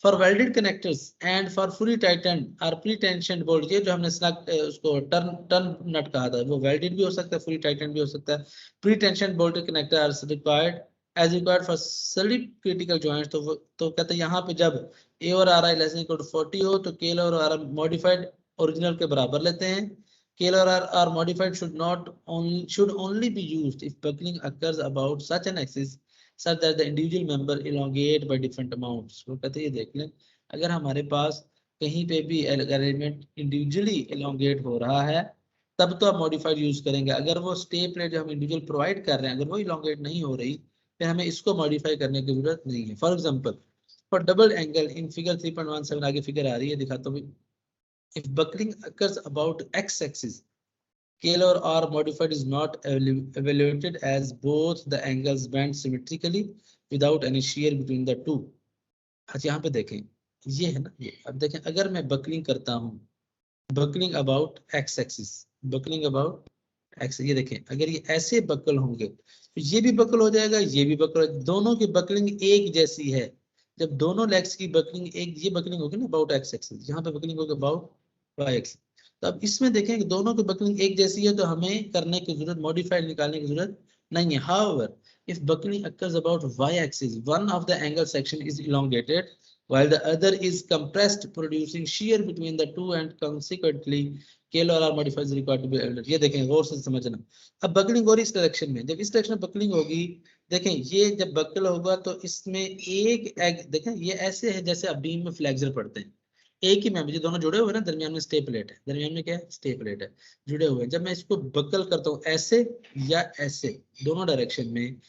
For welded connectors and for fully tightened और pre tension bolt, ये जो हमने उसको टर्न नट कहा था, वो वेल्डेड भी हो सकता है, फुली टाइटन्ड भी हो सकता है। Pre tension bolt connector are required as required for solid critical joints. तो कहते हैं यहाँ पे जब ए और R I less than equal to 40 हो तो केएल और आर मॉडिफाइड ओरिजिनल के बराबर लेते हैं। केएल और R are modified should only be used if buckling occurs about such an axis such that the individual member elongate by different amounts। वो कहते हैं ये देख लें, अगर हमारे पास कहीं पे भी एलिमेंट इंडिविजुअली elongate हो रहा है तब तो आप मॉडिफाइड यूज करेंगे। अगर वो स्टे प्लेट जो हम इंडिविजुअल प्रोवाइड कर रहे हैं अगर वो elongate नहीं हो रही फिर हमें इसको मॉडिफाई करने की जरूरत नहीं है। For example for double angle in figure 3.17 आगे फिगर आ रही है दिखाता हूँ। If buckling occurs about x axis KL or R modified is not evaluated as both the angles bend symmetrically without any shear between the two। अच्छा यहाँ पे देखें ये है ना, ये अब देखें अगर मैं बकलिंग करता हूँ, buckling about x axis, buckling about x, ये देखें अगर ये ऐसे बकल होंगे तो ये भी बकल हो जाएगा, ये भी बकल, दोनों की बकलिंग एक जैसी है। जब दोनों लेग्स की बकलिंग एक, ये बकलिंग होगी ना अबाउट एक्स एक्सिस, यहाँ पे बकलिंग होगी अबाउट वाई एक्सिस। तो अब इसमें देखें कि दोनों की बकलिंग एक जैसी है तो हमें करने की जरूरत, मॉडिफाइड निकालने की जरूरत नहीं है। However if buckling occurs about y-axis, one of the angle section is elongated while the other is compressed, producing shear between the two and consequently KL और R modifiers required to be evaluated। ये देखें गौर से समझना। अब buckling हो रही इस direction में, जब इस डायरेक्शन में बकलिंग होगी, देखें ये जब बकल होगा तो इसमें एक एग, देखें ये ऐसे है जैसे अब बीम में फ्लेक्सर पड़ते हैं, एक ही मेंबर, ये दोनों जुड़े हुए हैं ना, दरमियान में स्टे प्लेट है, दरमियान में क्या है स्टे प्लेट है, जुड़े हुए हैं। जब मैं इसको बकल करता हूँ ऐसे या ऐसे दोनों डायरेक्शन में,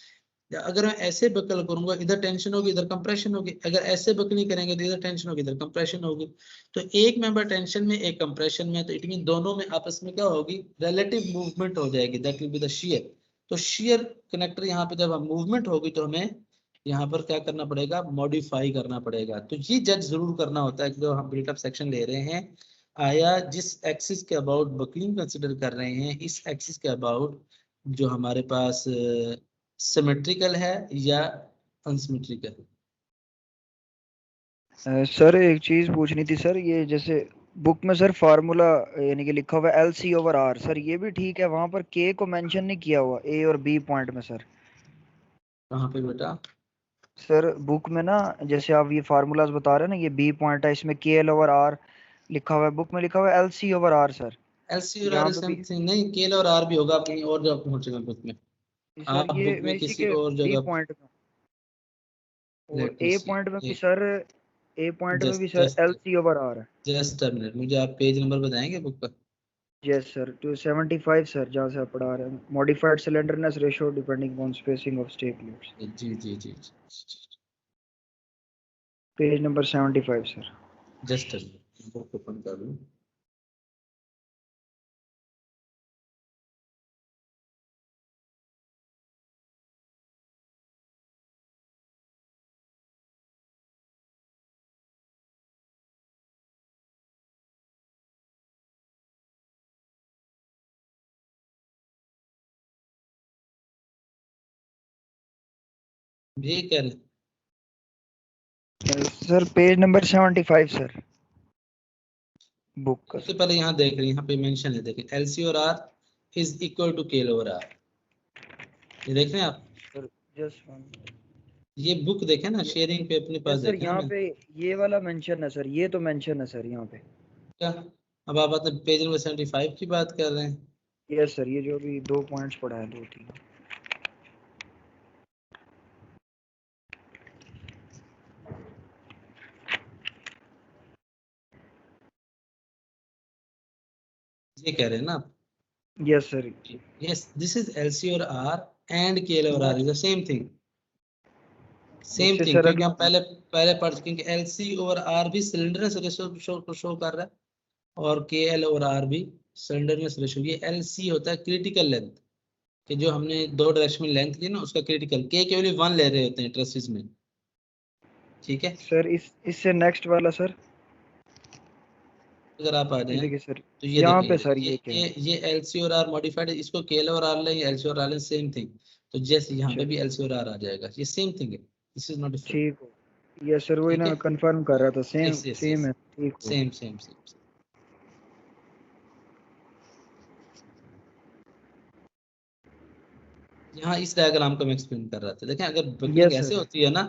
अगर मैं ऐसे बकल करूंगा इधर टेंशन होगी इधर कंप्रेशन होगी, अगर ऐसे बकलिंग करेंगे तो इधर टेंशन होगी इधर कंप्रेशन होगी। तो एक मेंबर टेंशन में एक कंप्रेशन में, तो इट मीन दोनों में आपस में क्या होगी, रिलेटिव मूवमेंट हो जाएगी, that will be the shear. तो शियर कनेक्टर यहाँ पे जब हम मूवमेंट होगी तो हमें यहाँ पर क्या करना पड़ेगा, मॉडिफाई करना पड़ेगा। तो ये जज जरूर करना होता है कि जो हम बिल्टअप सेक्शन ले रहे हैं, आया जिस एक्सिस के अबाउट बकलिंग कंसिडर कर रहे हैं इस एक्सिस के अबाउट जो हमारे पास सिमेट्रिकल है या अनसिमेट्रिकल है। सर एक चीज पूछनी थी सर, ये जैसे बुक में सर फार्मूला यानी कि लिखा हुआ है LC ओवर R, सर ये भी ठीक है, वहां पर K को मेंशन नहीं किया हुआ A और B पॉइंट में सर। कहाँ पे बेटा? सर बुक में ना जैसे आप ये फार्मूलाज बता रहे हैं ना, ये B पॉइंट है, इसमें KL ओवर R लिखा हुआ है, बुक में लिखा हुआ है LC ओवर R सर। एलसी और यहाँ आर पे भी समथिंग नहीं, केल और आर भी होगा कहीं और जगह पहुंचेगा बुक में, सर, आप ये बुक मैं में इसी किसी के और B जगह। पॉइंट में और let me A C, point में भी सर, A पॉइंट में भी जस्ट सर जस्ट LC ओवर R है। जस्ट अ मिनट, मुझे आप पेज नंबर बताएंगे बुक का? यस सर, 275 सर, जहाँ से आप पढ़ा रहे हैं, modified slenderness ratio depending on spacing of stay plates, जी जी जी, page number 75 sir. Just a minute book open कर लूं। ये कह रहे sir page number 75 sir book का सबसे सर। पहले यहाँ देख रहे हैं, यहाँ पे मेंशन है देखें, एलसी और आर इज इक्वल टू केल ओवर आर, ये देख रहे हैं आप? सर जस्ट वन, ये बुक देखें ना, शेयरिंग पे अपने पास यस सर, देखें ना यहाँ मैं पे ये वाला मेंशन है सर, ये तो मेंशन है सर यहाँ पे। क्या, अब आप अपने पेज नंबर 75 की बात कर रहे हैं? यस सर, ये जो भी 2 पॉइंट्स पढ़ा है, 2 3। ये कह रहे हैं ना आप? Yes sir, yes, this is LC और आर एंड केएल और R is the same thing, same उससे थिंग, सर क्योंकि हम पहले पहले पढ़ चुके हैं कि एलसी और आर भी सिलेंडरनेस रेशियो को शो कर रहा है और केएल और आर भी सिलेंडरनेस रेशियो। ये एलसी होता है क्रिटिकल लेंथ, कि जो हमने दो डायरेक्शन में लेंथ ली ना उसका क्रिटिकल, के केवल 1 ले रहे होते हैं ट्रसेस में, ठीक है? सर इससे नेक्स्ट वाला सर, अगर आप आ ये जाएं देखिए सर, तो ये यहाँ देखें, पे सर ये ये क्या है। ये एलसी और आर मॉडिफाइड है, इसको केएल और आर लें, एलसी और आर लें, सेम थिंग। तो जैसे यहाँ पे भी चलिए एलसी और आर आ जाएगा, ये सेम थिंग है, दिस इज नॉट डिफरेंट। ठीक हो, यस सर, वही ठीक ना है, कंफर्म कर रहा था, same yes yes same yes, है, ठीक हो। Same same same. यहाँ इस डायग्राम को मैं एक्सप्लेन कर रहा था, देखें अगर बकलिंग यस ऐसे सर। होती है ना,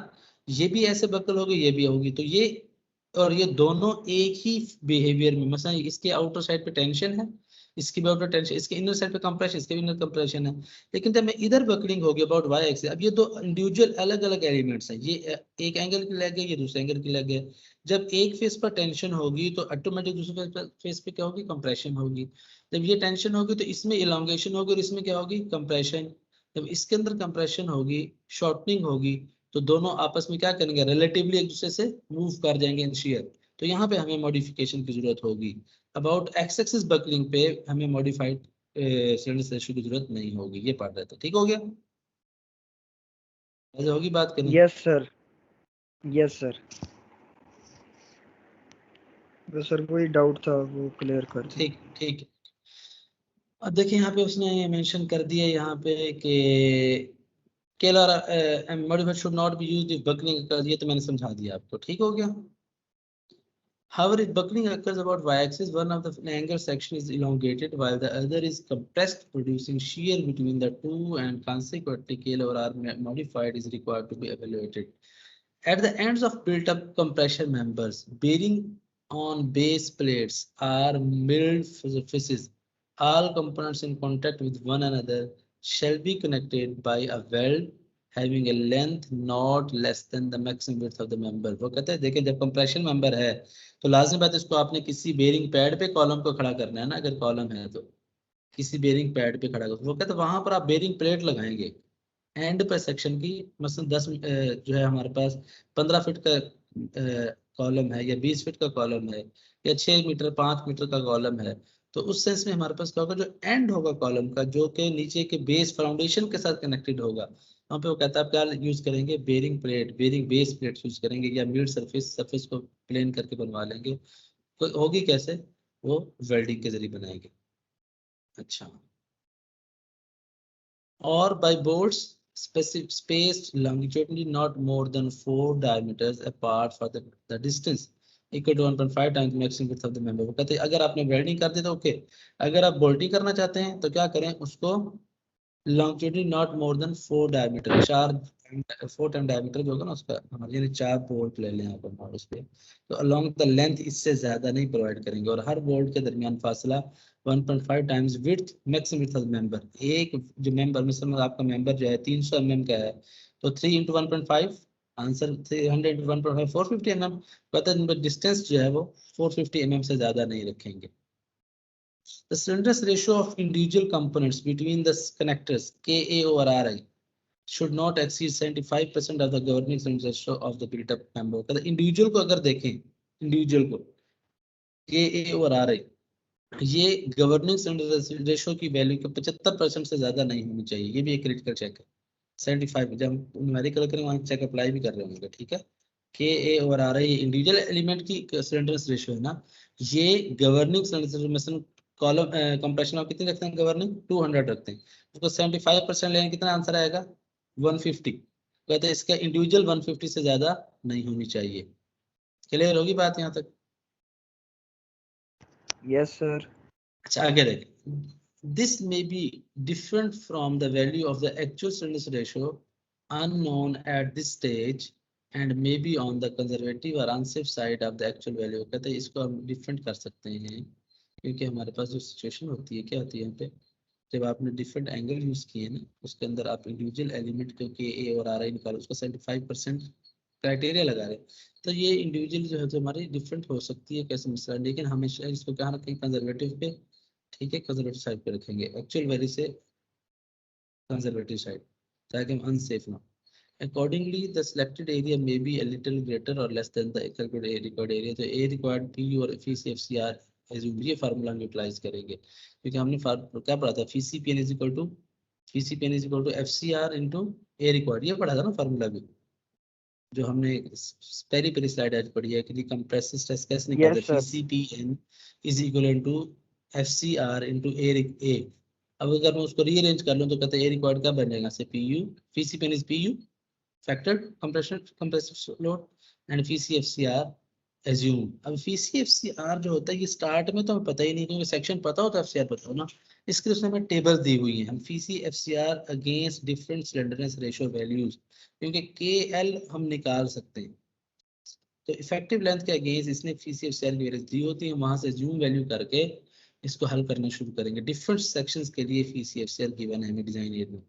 ये भी ऐसे बकल होगी, ये भी होगी, तो ये और ये दोनों एक ही बिहेवियर में, मतलब इसके आउटर साइड पे टेंशन है, इसकी भी आउटर टेंशन, इसके इनर साइड पे कंप्रेशन, इसके भी इनर कंप्रेशन है। लेकिन जब मैं इधर बकलिंग होगी अबाउट वाई एक्सिस, अब ये दो इंडिविजुअल अलग अलग एलिमेंट्स हैं, ये एक एंगल की लेग है, ये दूसरे एंगल की लेग है। जब एक फेस पर टेंशन होगी तो ऑटोमेटिक दूसरे फेस पे क्या होगी, कंप्रेशन होगी। जब ये टेंशन होगी तो इसमें इलांगेशन होगी और इसमें क्या होगी, कंप्रेशन। जब इसके अंदर कंप्रेशन होगी, शॉर्टनिंग होगी, तो दोनों आपस में क्या करेंगे, रिलेटिवली एक दूसरे से मूव कर जाएंगे इन शेयर। तो यहाँ पे हमें मॉडिफिकेशन की जरूरत होगी। अबाउट एक्स एक्सिस बकलिंग पे हमें मॉडिफाइड स्लैंडरनेस रेशियो की जरूरत नहीं होगी। ये पढ़ रहे थे, ठीक हो गया, ऐसे होगी बात करें। यस सर, यस सर, बस सर वही डाउट था, वो क्लियर कर दी। ठीक ठीक। अब देखिए यहाँ पे उसने मेंशन कर दिया यहाँ पे कि Keller modified should not be used if buckling, ये तो मैंने समझा दिया आपको, ठीक हो गया। However, if buckling occurs about y-axis, one of the angle section is elongated while the other is compressed, producing shear between the two, and consequently K or R modified is required to be evaluated. At the ends of built-up compression members, bearing on base plates are milled surfaces. All components in contact with one another shall be connected by a weld having a length not less than the maximum width of the member. वो कहते हैं देखिए, जब compression member है तो लाजमी बात है इसको आपने किसी बेरिंग पैड पे कॉलम को खड़ा करना है ना, अगर कॉलम है तो किसी बेरिंग पैड पे खड़ा करो। वो कहते हैं वहां पर आप बेरिंग प्लेट लगाएंगे एंड पर सेक्शन की, मसलन 10 जो है हमारे पास 15 फीट का कॉलम है या 20 फीट का कॉलम है या 6 मीटर 5 मीटर का कॉलम है, तो उस सेंस में हमारे पास क्या होगा, जो एंड होगा कॉलम का जो कि नीचे के बेस फाउंडेशन के साथ कनेक्टेड होगा, वहाँ पे वो कहता है आप क्या यूज करेंगे, bearing plate, bearing base plate use करेंगे, या मिड सरफेस सरफेस को प्लेन करके बनवा लेंगे। तो होगी कैसे, वो वेल्डिंग के जरिए बनाएंगे। अच्छा, or by bolts specific spaced longitudinally not more than 4 diameters apart for the distance equal to 1.5 times maximum width of the member। वो कहते हैं अगर आपने वेल्डिंग कर दी तो ओके, अगर आप बोल्टिंग करना चाहते हैं तो क्या करें, उसको longitude not more than 4 diameter, 4 time diameter जो होगा ना उसका, हमारे यानी 4 बोल्ट ले लें आप और उस पे, तो अलोंग द लेंथ इससे ज्यादा नहीं प्रोवाइड करेंगे, और हर बोल्ट के दरमियान फासला 1.5 times width maximum width of member. एक जो मेंबर में आपका मेंबर जो है 300 mm का है, तो 3 इंटू 1.5, आंसर 300 इंटू 1.5 450 mm। कहते हैं डिस्टेंस जो है वो 450 mm से ज्यादा नहीं रखेंगे। The slenderness ratio of individual components between the connectors Ka over Ri should not exceed 75% of the governing slenderness ratio of the built-up member। कहते इंडिविजुअल को अगर देखें, इंडिविजुअल को Ka over Ri, ये गवर्निंग स्लैंडरनेस रेशियो की value के 75% से ज्यादा नहीं होनी चाहिए। ये भी एक क्रिटिकल चेक है। 75 जब हम न्यूमेरिकल करें वहां चेक अप्लाई भी कर रहे होंगे, ठीक है। के और आ रही है इंडिविजुअल एलिमेंट की स्लैंडरनेस रेशियो है ना, ये गवर्निंग स्लैंडरनेस कॉलम कंप्रेशन आप कितनी रखते हैं, गवर्निंग 200 रखते हैं, उसको 75% लेने कितना आंसर आएगा 150। कहते हैं इसका इंडिविजुअल 150 से ज्यादा नहीं होनी चाहिए। क्लियर होगी बात यहाँ तक। Yes sir. अच्छा आगे देखें, this may be different from the value of the actual slenderness ratio unknown at this stage and may be on the conservative or unsafe side of the actual value। कहते हैं इसको हम different कर सकते हैं, क्योंकि हमारे पास जो सिचुएशन होती है क्या होती है यहाँ पे, जब आपने डिफरेंट एंगल यूज किए ना, उसके अंदर आप इंडिविजुअल एलिमेंट क्योंकि ए और आर आई निकालो, उसका 75% क्राइटेरिया लगा रहे, तो ये इंडिविजुअल जो है जो हमारी डिफरेंट हो सकती है कैसे मसला, लेकिन हमेशा इसको क्या रखें, कंजर्वेटिव पे, ठीक है, कंजर्वेटिव साइड पे रखेंगे, एक्चुअल वैल्यू से कंजर्वेटिव साइड, ताकि हम अनसेफ ना। Accordingly, the selected area may be a little greater or less than the calculated required area। तो A required P और FCFCR ये फार्मूला हम यूटिलाइज करेंगे, क्योंकि हमने क्या पढ़ा था, FCPN is equal to FCR into A required, ये पढ़ा था ना फार्मूला भी, जो हमने पहली पहली स्लाइड आज पढ़ी है कि कंप्रेसिव स्ट्रेस कैसे निकालते यस हैं, sir. FCPN is equal to FCR into A। अब अगर मैं उसको रीअरेंज कर लूँ तो कहते हैं A required क्या बनेगा से PU, FCPN is PU factored compression compressive load and VCFCR assume। अब VCFCR जो होता है ये स्टार्ट में तो हमें पता ही नहीं, क्योंकि सेक्शन पता होता है, FCR पता हो ना, इसके उसमें हमें टेबल दी हुई है। हम VCFCR against different slenderness ratio values, क्योंकि KL हम निकाल सकते हैं, तो इफेक्टिव लेंथ के अगेंस्ट इसने VCFCR की वैल्यूज दी होती है, वहां से जूम वैल्यू करके इसको हल करना शुरू करेंगे। डिफरेंट सेक्शंस के लिए VCFCR गिवन है हमें डिजाइन एरिया में।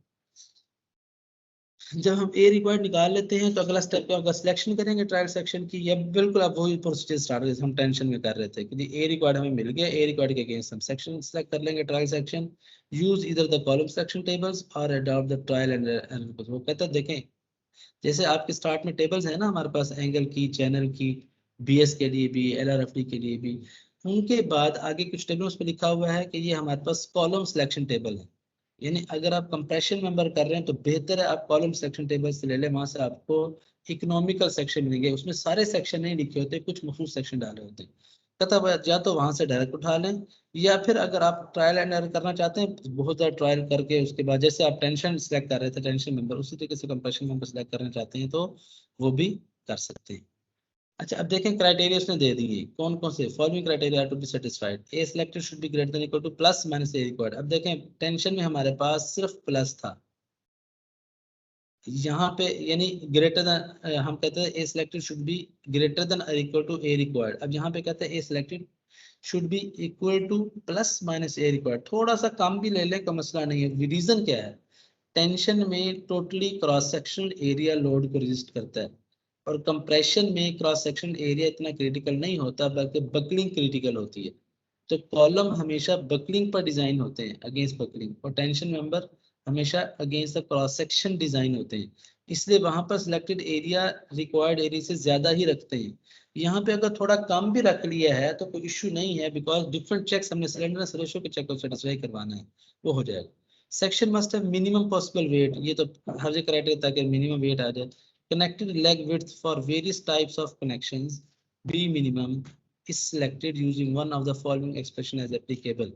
जब हम ए रिक्वायर्ड निकाल लेते हैं तो अगला स्टेप क्या होगा, सिलेक्शन करेंगे ट्रायल सेक्शन की। ये बिल्कुल अब वही प्रोसीजर स्टार्ट जैसे हम टेंशन में कर रहे थे कि ए रिक्वायर्ड हमें मिल गया, ए रिक्वायर्ड के अगेंस्ट हम सेक्शन सेलेक्ट कर लेंगे, ट्रायल सेक्शन। यूज इधर द कॉलम सेक्शन टेबल्स और adopt the trial and error. वो कहता है देखें, जैसे आपके स्टार्ट में टेबल्स है ना हमारे पास, एंगल की, चैनल की, BS के लिए भी, LRFD के लिए भी, उनके बाद आगे कुछ टेबल्स पे लिखा हुआ है कि ये हमारे पास कॉलम सिलेक्शन टेबल है। यानी अगर आप कंप्रेशन मेंबर कर रहे हैं तो बेहतर है आप कॉलम सेक्शन टेबल से ले लें, वहां से आपको इकोनॉमिकल सेक्शन मिलेंगे, उसमें सारे सेक्शन नहीं लिखे होते, कुछ मखसूस सेक्शन डाले होते हैं। कहता या तो वहां से डायरेक्ट उठा लें, या फिर अगर आप ट्रायल एंड एरर करना चाहते हैं, बहुत ज़्यादा ट्रायल करके उसके बाद जैसे आप टेंशन सेलेक्ट कर रहे थे, टेंशन मेंबर, उसी तरीके से कंप्रेशन मेंबर सेलेक्ट करना चाहते हैं तो वो भी कर सकते हैं। अच्छा अब देखें क्राइटेरिया उसने दे दिए कौन कौन से, following criteria to be satisfied, a selected should be greater than equal to plus minus A required. अब देखें टेंशन में हमारे पास सिर्फ प्लस था, यहाँ पे यानी ग्रेटर देन, हम कहते हैं A selected should be greater than और इक्वल टू ए रिक्वायर्ड। अब यहाँ पे कहते हैं A selected should be equal to plus minus A required, थोड़ा सा कम भी ले लें का मसला नहीं है। रीजन क्या है, टेंशन में totally cross sectional area load को रजिस्ट करता है, और कंप्रेशन में क्रॉस सेक्शनल एरिया इतना क्रिटिकल नहीं होता, बल्कि बकलिंग क्रिटिकल होती है। तो कॉलम हमेशा बकलिंग पर डिजाइन होते हैं, अगेंस्ट बकलिंग, और टेंशन मेंबर हमेशा against the cross section design होते हैं, इसलिए वहां पर सिलेक्टेड एरिया रिक्वायर्ड एरिया से ज्यादा ही रखते हैं। यहाँ पे अगर थोड़ा कम भी रख लिया है तो कोई इश्यू नहीं है, बिकॉज डिफरेंट चेक्स हमने सिलेंडरनेस रेशियो के चेक को सेटिस्फाई करवाना है, वो हो जाएगा। Section must have minimum possible weight, ये तो हर जगह क्राइटेरिया ताकि मिनिमम वेट आ जाए। Connected leg width for various types of connections B minimum is selected using one of the following expression as applicable।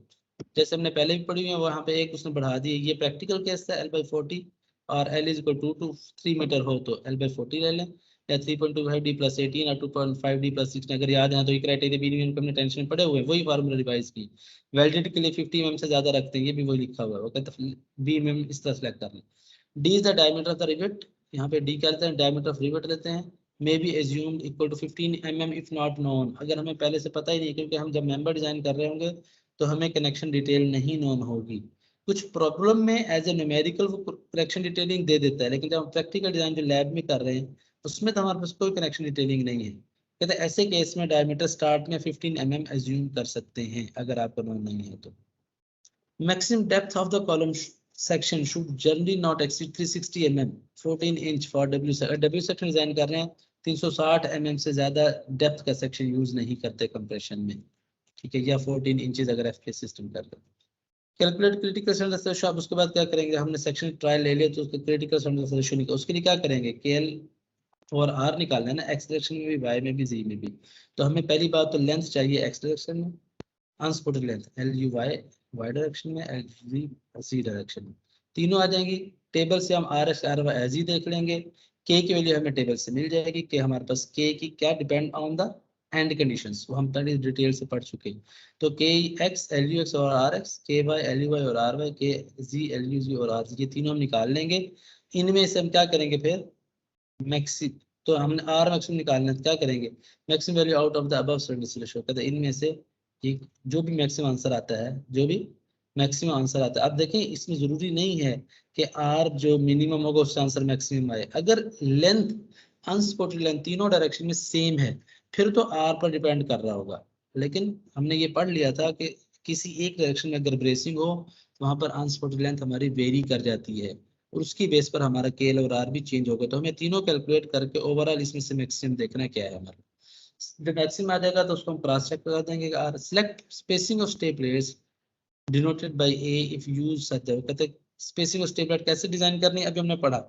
जैसे हमने पहले भी पढ़ी हुई है, वहां पे एक उसने बढ़ा दी, ये प्रैक्टिकल केस था L/40 और L is equal to 3 metre हो तो L/40 ले लें, या 3.25D + 18 और 2.5D + 16 अगर याद है तो ये क्राइटेरिया मिनिमम को हमने टेंशन में पढ़े हुए हैं, वही फार्मूला रिवाइज की। वेल्डेड के लिए 50 mm से ज्यादा रखते हैं, ये भी वही लिखा हुआ है, वो कहता है BM इस तरह सेलेक्ट कर लें। D is the diameter of the rivet, यहाँ पे D क्या लेते हैं, डायमीटर ऑफ रिवेट लेते हैं। May be assumed equal to 15 mm if not known, अगर हमें पहले से पता ही नहीं, क्योंकि हम जब मेंबर डिजाइन कर रहे होंगे तो हमें कनेक्शन डिटेल नहीं नोन होगी। कुछ प्रॉब्लम में एज ए न्यूमेरिकल वो कनेक्शन डिटेलिंग दे देता है, लेकिन जब हम प्रैक्टिकल डिजाइन जो लैब में कर रहे हैं उसमें तो हमारे पास कोई कनेक्शन डिटेलिंग नहीं है। कहते हैं ऐसे केस में डायमीटर स्टार्ट में 15 mm एज्यूम कर सकते हैं अगर आपको नोन नहीं है तो। Maximum depth of the column section should generally not exceed 360 mm 14 inch for W section। W section design कर रहे हैं 360 mm से ज्यादा डेप्थ का सेक्शन यूज नहीं करते कंप्रेशन में, ठीक है, या 14 इंचेस अगर FPS सिस्टम कर रहे हैं। कैलकुलेट क्रिटिकल स्ट्रेंथ रेशियो, आप उसके बाद क्या करेंगे, हमने सेक्शन ट्रायल ले लिया तो उसका क्रिटिकल स्ट्रेंथ रेशियो निकाल, उसके लिए क्या करेंगे, KL और R निकालना है ना, एक्स डायरेक्शन में भी, वाई में भी, जी में भी। तो हमें पहली बात तो लेंथ चाहिए एक्स डायरेक्शन में, unsupported length LU y direction में, LG C डायरेक्शन में, तीनों आ जाएंगी। टेबल से हम RS RY एज ही देख लेंगे, K की वैल्यू हमें टेबल से मिल जाएगी कि हमारे पास K की क्या depend on the end conditions, वो हम पहले डिटेल से पढ़ चुके हैं। तो KX LUX और RX, KY LUY और RY, KZ LUG और RG, ये तीनों हम निकाल लेंगे। इनमें से हम क्या करेंगे फिर मैक्सी, तो हमने R मैक्सिमम निकालना है, क्या करेंगे, maximum value out of the above standard ratio, कहते हैं इनमें से एक जो भी मैक्सिमम आंसर आता है, जो भी मैक्सिमम आंसर आता है। अब देखें इसमें जरूरी नहीं है कि R जो मिनिमम होगा उससे आंसर मैक्सिमम आए, अगर लेंथ अनसपोर्टेड लेंथ तीनों डायरेक्शन में सेम है फिर तो R पर डिपेंड कर रहा होगा। लेकिन हमने ये पढ़ लिया था कि किसी एक डायरेक्शन में अगर ब्रेसिंग हो तो वहां पर अनसपोर्टेड लेंथ हमारी वेरी कर जाती है, और उसकी बेस पर हमारा KL और R भी चेंज होगा। तो हमें तीनों कैलकुलेट करके ओवरऑल इसमें से मैक्सिमम देखना क्या है हमारा, जब मैक्सिमम आ जाएगा तो उसको हम क्रॉस चेक कर देंगे। R select spacing of stay plates denoted by A if use such, कहते हैं स्पेसिंग ऑफ स्टे प्लेट कैसे डिजाइन करनी है, अभी हमने पढ़ा,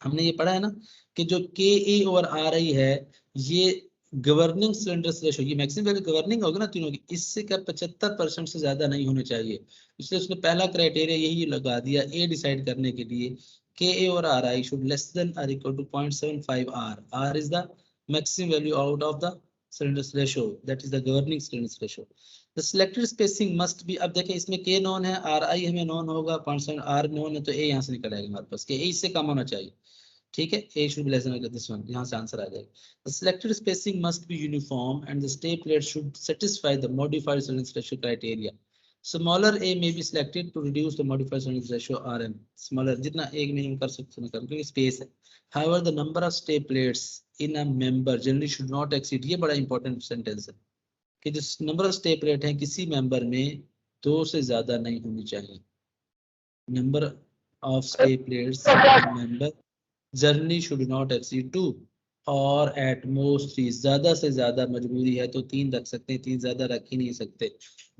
हमने ये पढ़ा है ना कि जो KA और RI है ये गवर्निंग सिलेंडर्स रेशो, ये मैक्सिमम वैल्यू गवर्निंग होगी ना तीनों की, इससे क्या 75% से ज्यादा नहीं होने चाहिए, इसलिए उसने पहला क्राइटेरिया यही लगा दिया A डिसाइड करने के लिए, KA और RI शुड लेस देन और equal to 0.75 R। R is the maximum value out of the slenderness ratio, that is the governing slenderness ratio. The selected spacing must be, अब देखें इसमें k known है, ri हमें known होगा, 0.7 r known है, तो a यहाँ से निकल आएगा हमारे पास, k a इससे कम होना चाहिए, ठीक है, a should be less than this one, यहाँ से आंसर आ जाएगा. The selected spacing must be uniform and the stay plate should satisfy the modified slenderness ratio criteria. Smaller a may be selected to reduce the modified slenderness ratio Rm. Smaller जितना एक में हम कर सकते हैं क्योंकि space है. However, the number of stay plates in a member generally should not exceed, ये बड़ा इंपॉर्टेंट सेंटेंस है कि जो नंबर ऑफ स्टे प्लेट है किसी मेंबर में 2 से ज्यादा नहीं होनी चाहिए. Number of stay plates member generally should not exceed 2 और एट मोस्ट 3. ज्यादा से ज्यादा मजबूरी है तो 3 रख सकते हैं, 3 ज्यादा रख ही नहीं सकते.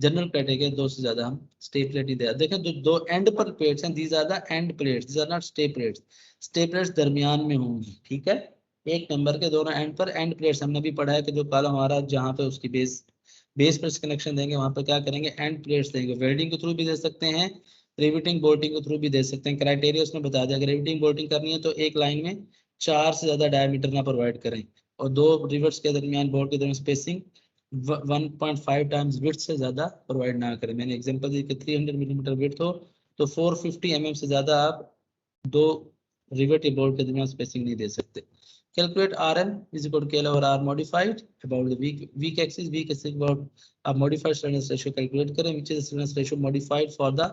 जनरल कैटेगरी 2 से ज्यादा हम स्टे प्लेट ही दे. देखें दो एंड पर प्लेट्स हैं, these are the end plates, these are not stay plates. Stay plates दरमियान में होंगी, ठीक है, एक नंबर के दोनों एंड पर एंड प्लेट्स. हमने भी पढ़ा है कि जो कॉलम हमारा जहाँ पे उसकी बेस पर कनेक्शन देंगे वहां पर क्या करेंगे, एंड प्लेट्स देंगे. वेल्डिंग के थ्रू भी दे सकते हैं, रिवेटिंग बोल्टिंग के थ्रू भी दे सकते हैं. क्राइटेरिया उसने बता दिया, रिवेटिंग बोल्टिंग करनी है तो एक लाइन में 4 से ज्यादा डायमीटर ना प्रोवाइड करें और 2 रिवर्स के दरमियान बोल्ट के दरमियान स्पेसिंग 1.5 टाइम्स विड्थ से ज्यादा प्रोवाइड ना करें. मैंने एग्जांपल दी कि 300 मिलीमीटर विड्थ हो तो 450 mm से ज्यादा आप 2 रिवेट या बोल्ट के दरमियान स्पेसिंग नहीं दे सकते. Calculate Rm is equal to K over R modified about the weak axis. Weak axis about a modified slenderness ratio calculate करें, which is the slenderness ratio modified for the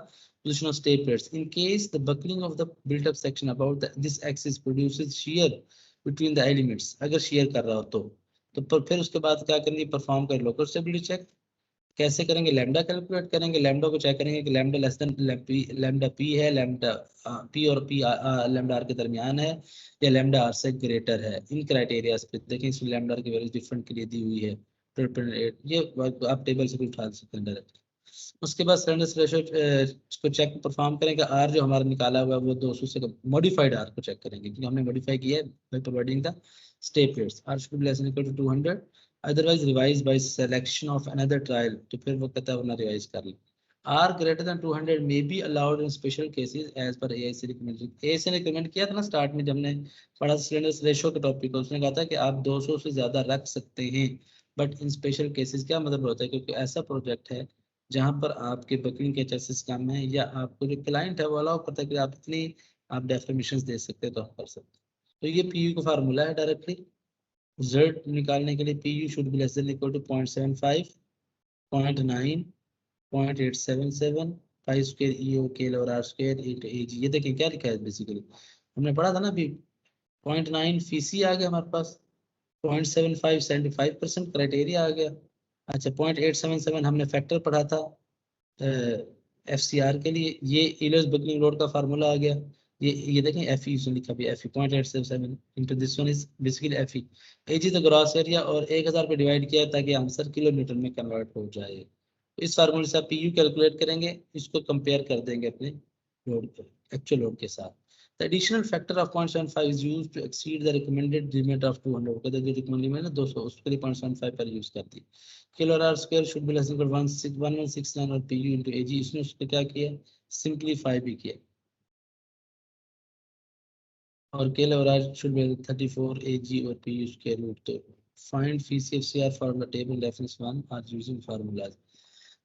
position of stay plates. In case the buckling of the built-up section about this axis produces shear between the elements, अगर shear कर रहा हो तो फिर उसके बाद क्या करेंगे, परफॉर्म कर लोकल स्टेबिलिटी चेक. कैसे करेंगे, लैम्डा कैलकुलेट करेंगे, लैम्डा को चेक करेंगे कि lambda less than lambda p है, लैम्डा पी और पी लैम्डा आर के दरमियान है या लैम्डा आर से ग्रेटर है. इन क्राइटेरिया पे देखें, इसमें लैम्डा आर की वैल्यू डिफरेंट के लिए दी हुई है 12.8, ये आप टेबल से भी उठा सकते हैं डायरेक्ट. उसके बाद स्लैंडरनेस रेशियो को चेक परफॉर्म करेंगे. आर जो हमारा निकाला हुआ है वो 200 से मॉडिफाइड आर को चेक करेंगे क्योंकि हमने मॉडिफाई किया है by providing the stay plates. R should be less than equal to 200, otherwise revised by selection of another trial. तो फिर वो कहता है वरना रिवाइज कर ले. R greater than 200 may be allowed in special cases as per AIC recommendation. AIC ने recommend किया था ना स्टार्ट में जब हमने पढ़ा स्लैंडरनेस रेशियो के टॉपिक को, उसने कहा था कि आप 200 से ज्यादा रख सकते हैं बट इन स्पेशल केसेस. क्या मतलब होता है, क्योंकि ऐसा प्रोजेक्ट है जहां पर आपके बकलिंग के चांसेस कम है या आपको जो क्लाइंट है वो अलाउ करता है कि आप इतनी आप डेफर्मेशन दे सकते हैं तो आप कर सकते हैं. तो ये PU का फार्मूला है डायरेक्टली. Z निकालने के लिए PU should be less than equal to 0.75, 0.9, 0.877 pi square EO KL और R स्क्वायर इनटू AG. ये देखें क्या लिखा है बेसिकली, हमने पढ़ा था ना अभी. 0.9 फीसी आ गया हमारे पास, 0.75 75% क्राइटेरिया आ गया. अच्छा 0.877 हमने फैक्टर पढ़ा था FCR के लिए, ये इलर्स बकलिंग लोड का फार्मूला आ गया. ये देखें FE उसने लिखा भी FE 0.877 into this one is basically FE. AG the gross area और 1000 पे डिवाइड किया ताकि आंसर किलोमीटर में कन्वर्ट हो जाए. तो इस फार्मूले से आप PU कैलकुलेट करेंगे, इसको कंपेयर कर देंगे अपने लोड एक्चुअल लोड के साथ. The additional factor of 0.75 is used to exceed the recommended limit of 200. कहते हैं जो recommended limit है 200, उसके लिए 0.75 पर यूज करती है. Kilo R square should be less then 1169 और PU into AG. इसने उसको क्या किया, सिंपलीफाई भी किया. और kilo R should B 34 AG और PU स्क्वायर रूट. तो find FCFCR for the table reference 1 are using formulas.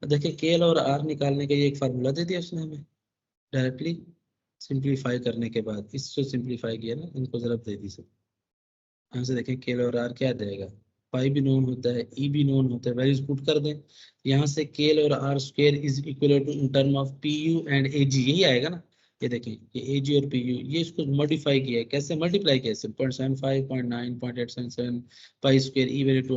देखिए KL और R निकालने का ये एक फार्मूला दे दिया उसने हमें डायरेक्टली. सिंपलीफाई करने के बाद इसको सिंपलीफाई किया ना, इनको जरा दे दी सब. यहाँ से देखें KL और R क्या देगा, पाई भी नोन होता है, E भी नोन होता है, वैल्यूज पुट कर दें. यहाँ से KL और R square is equal to in term of PU and AG, यही आएगा ना. ये देखें ये AG और PU, ये इसको मॉडिफाई किया है. कैसे मल्टीप्लाई किया, 0.75, 0.9, 0.877 pi square E value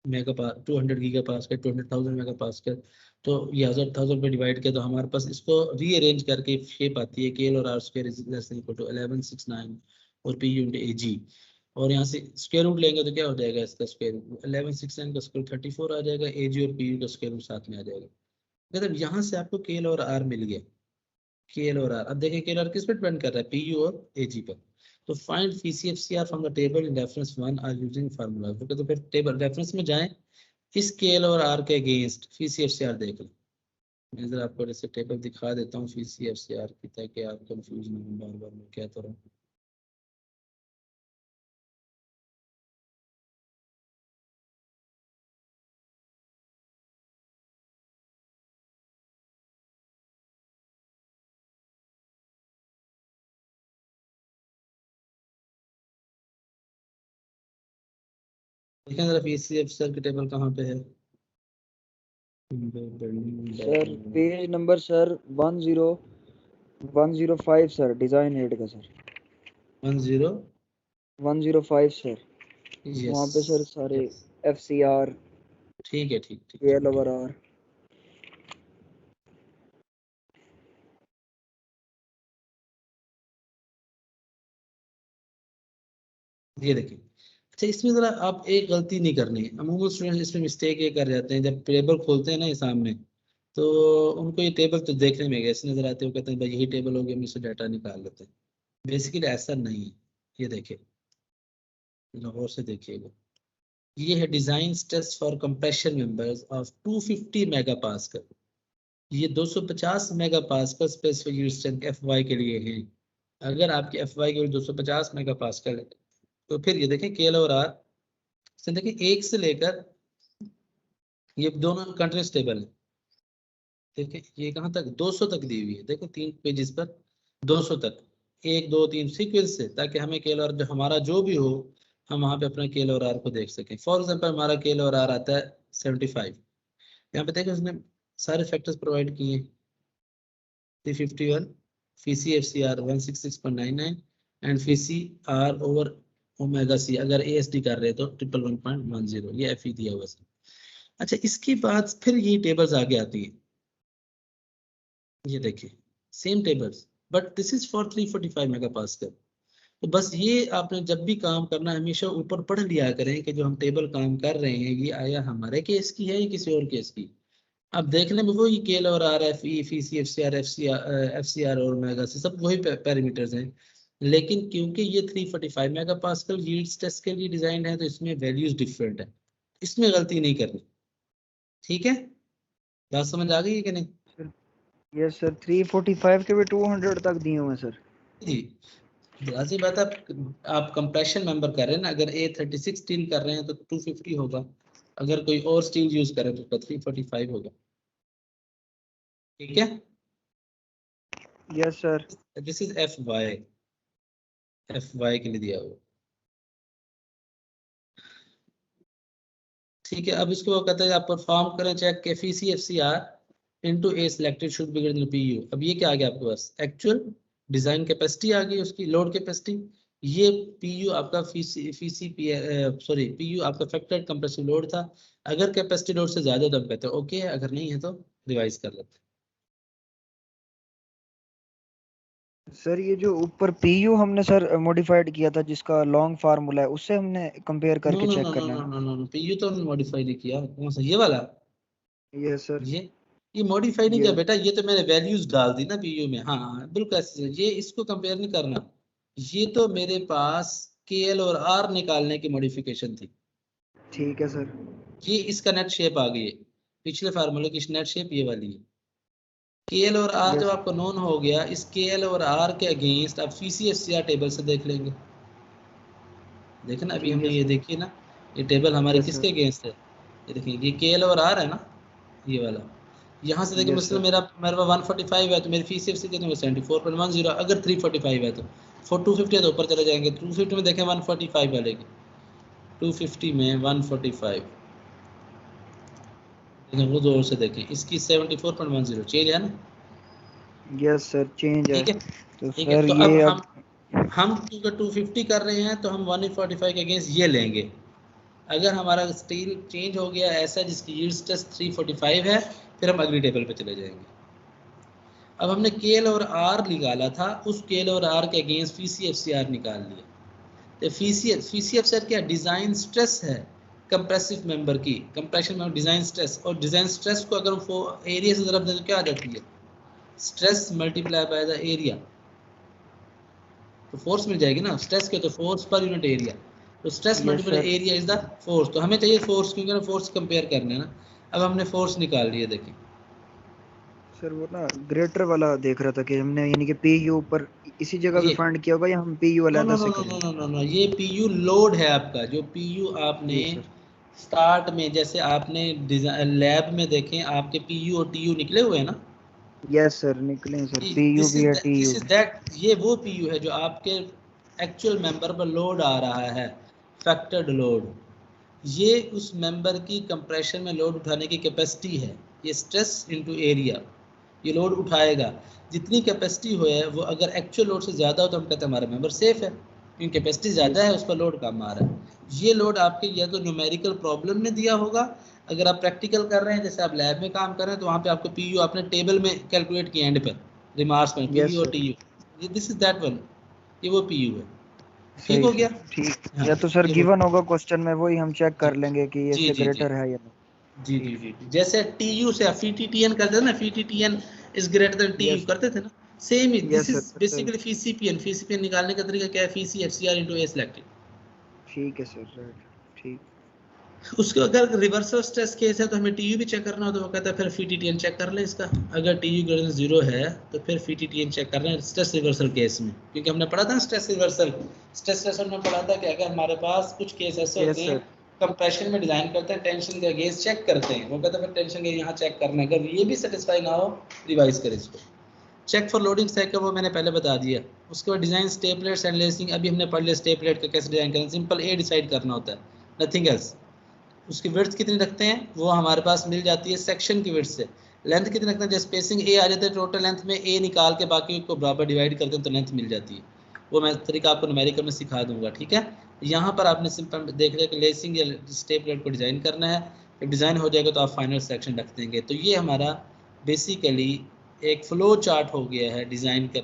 200 giga pascal 200,000 mega pascal. तो ये 1000 पे डिवाइड किया तो हमारे पास इसको रीअरेंज करके शेप आती है KL और R square is less than equal to 1169 और PU into AG. और यहाँ से स्क्वायर रूट लेंगे तो क्या हो जाएगा, इसका स्क्वायर रूट 1169 का स्क्वायर 34 आ जाएगा, AG और PU का स्क्वायर रूट साथ में आ जाएगा. मतलब यहाँ से आपको KL और R मिल गया. KL और R, अब देखें KL और किस पे डिपेंड कर रहा है, PU और AG पर. तो find FCFCR from the table in reference 1 or using formula. तो फिर टेबल रेफरेंस में जाएं, इस KL और R के अगेंस्ट FCFCR देख लें. मैं जरा आपको जैसे टेबल दिखा देता हूँ FCFCR की, ताकि आप कंफ्यूज नहीं हो बार बार मैं कहता रहूँ. देखें जरा पीसीएफ सर की टेबल कहाँ पे है? Sir page number sir 10105 sir, design head का सर 10 105 सर। यस वहाँ पे सर सारे यस FCR ठीक है, ठीक ठीक KL ठीक ओवर ठीक। आर। ये देखिए। अच्छा, इसमें जरा आप एक गलती नहीं करनी है। अमूमन स्टूडेंट इसमें मिस्टेक ये कर जाते हैं, जब टेबल खोलते हैं ना ये सामने, तो उनको ये टेबल तो देखने में कैसे नजर आते हैं, वो कहते हैं भाई यही टेबल हो गया, हम इससे डाटा निकाल लेते हैं। बेसिकली ऐसा नहीं है। ये देखिए, और से देखिएगा, ये है design stress for compression members of 250 mega pascal. ये 250 mega pascal specific use strength FY के लिए है। अगर आपकी FY की 250 मेगा पास्कल है, तो फिर ये देखें KL और R से देखिए, एक से लेकर ये दोनों कंट्री स्टेबल है। देखिए ये कहाँ तक, 200 तक दी हुई है। देखो 3 पेजेस पर 200 तक, 1 2 3 सीक्वेंस से, ताकि हमें केएल और जो हमारा जो भी हो, हम वहाँ पे अपना केएल और आर को देख सकें। फॉर एग्जांपल हमारा केएल और आर आता है 75। यहाँ पे देखो उसने सारे फैक्टर्स प्रोवाइड किए हैं। 351 phi C FCR 166.99 and phi C R over omega C, अगर ASD कर रहे हैं तो 111.10, ये FE दिया हुआ है। अच्छा, इसके बाद फिर ये टेबल्स आगे आती है। ये देखिए same tables, but this is for 345 mega pascal. तो बस ये आपने जब भी काम करना है, हमेशा ऊपर पढ़ लिया करें कि जो हम टेबल काम कर रहे हैं, ये आया हमारे केस की है या किसी और केस की। अब देखने में वही केएल और RF फीसी FCR FCR और मेगा से सब वही पैरामीटर्स हैं, लेकिन क्योंकि ये 345 मेगा पास्कल यील्ड टेस्ट के लिए डिजाइन है, तो इसमें वैल्यूज डिफरेंट है। इसमें गलती नहीं करनी, ठीक है? बात समझ आ गई है कि नहीं? यस सर, 345 के भी 200 तक दिए हुए हैं सर। जी, लाजी बात है। आप कंप्रेशन मेंबर कर रहे हैं ना, अगर A36 स्टील कर रहे हैं तो 250 होगा, अगर कोई और स्टील यूज करे तो 345 होगा, ठीक है? Yes sir. This is FY के लिए दिया हुआ, ठीक है? अब इसको वो कहता है आप परफॉर्म करें चेक के फीसी FCR into A selected should be greater then PU। अब ये क्या आ गया आपके पास, एक्चुअल डिजाइन कैपेसिटी आ गई, उसकी लोड कैपेसिटी। ये PU आपका सॉरी PU आपका फैक्टर्ड कंप्रेसिव लोड था। अगर कैपेसिटी लोड से ज्यादा तो हम कहते हैं ओके है, अगर नहीं है तो रिवाइज कर लेते हैं। सर ये जो ऊपर PU हमने सर मॉडिफाइड किया था, जिसका लॉन्ग फार्मूला है, उससे हमने कंपेयर नो करके नो चेक नो नो करना नो है। नो नो नो, PU तो हमने मॉडिफाई नहीं किया। कौन सा, ये वाला? Yes sir. ये ये मॉडिफाई नहीं किया ये बेटा, ये तो मैंने वैल्यूज डाल दी ना PU में। हाँ हाँ, बिल्कुल ऐसे। ये इसको कंपेयर नहीं करना, ये तो मेरे पास KL और R निकालने की मॉडिफिकेशन थी। ठीक है सर। ये इसका नेट शेप आ गई है, पिछले फार्मूले की नेट शेप ये वाली है। KL और R जब यस आपको नोन हो गया, इस KL और R के अगेंस्ट आप FCR टेबल से देख लेंगे। देखो ना, अभी ठीक हमने है ये सर। देखी ना, ये टेबल हमारी यस किसके सर। अगेंस्ट है? ये देखिए, ये KL और R है ना, ये वाला। यहाँ से देखिए, यस मतलब सर। मेरा मेरे पास 145 है, तो मेरी फीस सिर्फ कितनी है? 74.10। अगर 345 है तो 250 है तो ऊपर चले जाएंगे। 250 में देखें 145 वाले की, 250 में 145 देखें, वो जोर से देखें, इसकी 74.10 चेंज है ना? यस सर, चेंज है। ठीक है, तो ठीक है। सर तो अब ये अब हम क्योंकि 250 कर रहे हैं, तो हम 145 के अगेंस्ट ये लेंगे। अगर हमारा स्टील चेंज हो गया ऐसा जिसकी यील्ड स्ट्रेस 345 है, फिर हम अगली टेबल पे चले जाएंगे। अब हमने KL और R निकाला था, उस KL और R के अगेंस्ट फीसी FCR निकाल लिया। तो फीसी FCR क्या, डिजाइन स्ट्रेस है कंप्रेसिव मेंबर की, कंप्रेशन में डिजाइन स्ट्रेस। और डिजाइन स्ट्रेस को अगर हम एरिया से ज़रब दें तो क्या आ जाती है, stress multiply by the area. तो फोर्स मिल जाएगी ना, स्ट्रेस के तो फोर्स पर यूनिट एरिया, तो stress yes multiply sir. Area is the force. तो हमें चाहिए फोर्स, क्योंकि ना फोर्स कंपेयर करना है ना। अब हमने फोर्स निकाल लिए, देखिए। सर वो ना ग्रेटर वाला देख रहा था कि हमने, यानी कि PU ऊपर इसी जगह पे ये फाइंड किया होगा, या हम PU नो नो अलग नो से नो नो करेंगे? नो नो नो, ये PU लोड है आपका। जो PU आपने जी सर। स्टार्ट में, जैसे आपने डिजाइन लैब में देखें, आपके PU और TU निकले हुए हैं ना। यस सर, निकले हैं सर, PU भी है TU दिस इज भी। दैट, ये वो PU है जो आपके एक्चुअल मेंबर पर लोड आ रहा है, फैक्टर्ड लोड। ये उस मेंबर की कंप्रेशन में लोड उठाने की कैपेसिटी है। ये स्ट्रेस इनटू एरिया, ये लोड उठाएगा। जितनी कैपेसिटी हो है वो अगर एक्चुअल लोड से ज़्यादा हो तो हम कहते हैं हमारा मेंबर सेफ है, क्योंकि कैपेसिटी ज़्यादा है, उस पर लोड कम आ रहा है। ये लोड आपके या तो न्यूमेरिकल प्रॉब्लम में दिया होगा, अगर आप प्रैक्टिकल कर रहे हैं जैसे आप लैब में काम कर रहे हैं तो वहाँ पे आपको पीयू आपने टेबल में कैलकुलेट किया एंड पर रिमार्क्स में Yes, पीयू और sir. TU, this is that one, ये वो पीयू है। ठीक सही हो सर, गया? ठीक। हाँ, या तो सर ये वो गिवन होगा क्वेश्चन में, वही हम चेक जी कर लेंगे कि ये जी से जी जी ग्रेटर है या नहीं। जी जी जी जैसे टीयू से फीटीटीएन करते थे ना, phi T T N is greater than T U yes करते थे ना, सेम ही दिस यस इज सर, करते हैं। बेसिकली फीसीपीएन। फीसीपीएन निकालने का तरीका क्या है? फीसी एफसीआर इनटू ए सिलेक्टेड। ठीक है सर, राइट, ठीक। उसको अगर रिवर्सल स्ट्रेस केस है तो हमें टीयू भी चेक करना हो तो वो कहता है फिर फीटीटीएन चेक कर ले इसका। अगर टीयू ग्रेटर देन 0 है तो फिर फीटीटीएन चेक करना है स्ट्रेस रिवर्सल केस में, क्योंकि हमने पढ़ा था स्ट्रेस रिवर्सल। स्ट्रेस रिवर्सल में पढ़ा था कि अगर हमारे पास कुछ केस ऐसे होते यस हैं सर, कंप्रेशन में डिजाइन करते हैं, टेंशन का गेज चेक करते हैं, वो कहता है फिर टेंशन का यहाँ चेक करना है। अगर ये भी सेटिस्फाई ना हो रिवाइज करें इसको। चेक फॉर लोडिंग साइकिल वो मैंने पहले बता दिया। उसके बाद डिजाइन स्टेपलेट्स एंड लेसिंग, अभी हमने पढ़ लिया स्टेपलेट का कैसे डिजाइन करना। सिंपल ए डिसाइड करना होता है, नथिंग एल्स। उसकी विड्थ कितनी रखते हैं वो हमारे पास मिल जाती है सेक्शन की विड्थ से। लेंथ कितनी रखते हैं, जब स्पेसिंग ए आ जाता है टोटल लेंथ में ए निकाल के बाकी को बराबर डिवाइड करते हैं तो लेंथ मिल जाती है। वो मैं तरीका आपको न्यूमेरिकल में सिखा दूंगा, ठीक है। यहाँ पर आपने सिंपल देख लिया कि लेसिंग या स्टेपलेट को डिज़ाइन करना है। जब डिज़ाइन हो जाएगा तो आप फाइनल सेक्शन रख देंगे। तो ये हमारा बेसिकली एक फ्लो चार्ट हो गया है डिज़ाइन का।